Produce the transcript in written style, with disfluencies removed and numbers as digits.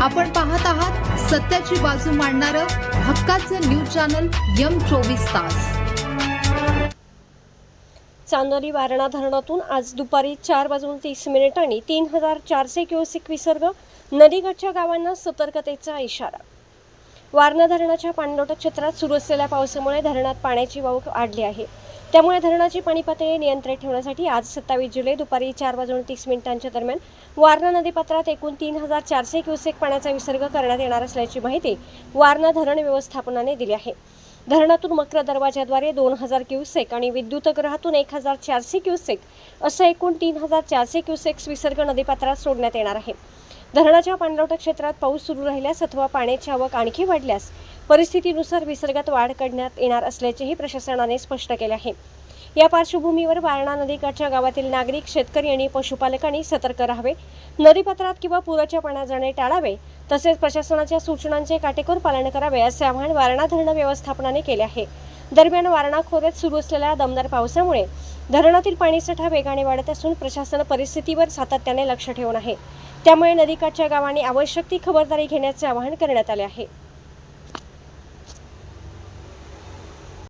आपण पाहत आहात सत्याची बाजू मांडणारं हक्काचं न्यूज चॅनल M24 तास। चांदोली वारणा धरणातून आज दुपारी 4:30 3400 क्युसेक विसर्ग, नदीकाठच्या गावांना सतर्कतेचा इशारा। वारणा धरणाच्या पाणलोट क्षेत्रात सुरू असलेल्या पावसामुळे धरणात पाण्याची वाव वाढली आहे। त्यामुळे धरणाची पाणी पातळी नियंत्रित ठेवण्यासाठी आज 27 जुलै दुपारी 4:30 दरम्यान वारणा नदीपात्रात एकूण 3400 क्युसेक पाण्याचा विसर्ग करण्यात येणार असल्याची माहिती वारणा धरण व्यवस्थापनाने दिली आहे। धरणातून मकर दरवाजाद्वारे 2000 क्युसेक आणि विद्युतगृहातून 1400 क्युसेक असा एकूण 3400 क्युसेक्स विसर्ग नदीपात्रात सोडण्यात येणार आहे। धरणाच्या पाणलोट क्षेत्रात पाऊस सुरू राहिल्यास अथवा पाण्याची आवक आणखी वाढल्यास परिस्थितीनुसार विसर्गात वाढ करण्यात येणार असल्याचेही प्रशासनाने स्पष्ट केले आहे। या पार्श्वभूमीवर वारणा नदीकाठच्या गावातील नागरिक, शेतकरी आणि पशुपालकांनी सतर्क राहावे, नदीपात्रात किंवा पुराच्या पाण्यात जाणे टाळावे, तसेच प्रशासनाच्या सूचनांचे काटेकोर पालन करावे असे आवाहन वारणा धरण व्यवस्थापनाने केले आहे। दरम्यान वारणा खोऱ्यात सुरू असलेल्या दमदार पावसामुळे धरणातील पाणीसाठा वेगाने वाढत असून प्रशासन परिस्थितीवर सातत्याने लक्ष ठेवून आहे। त्यामुळे नदीकाठच्या गावांनी आवश्यक ती खबरदारी घेण्याचे आवाहन करण्यात आले आहे।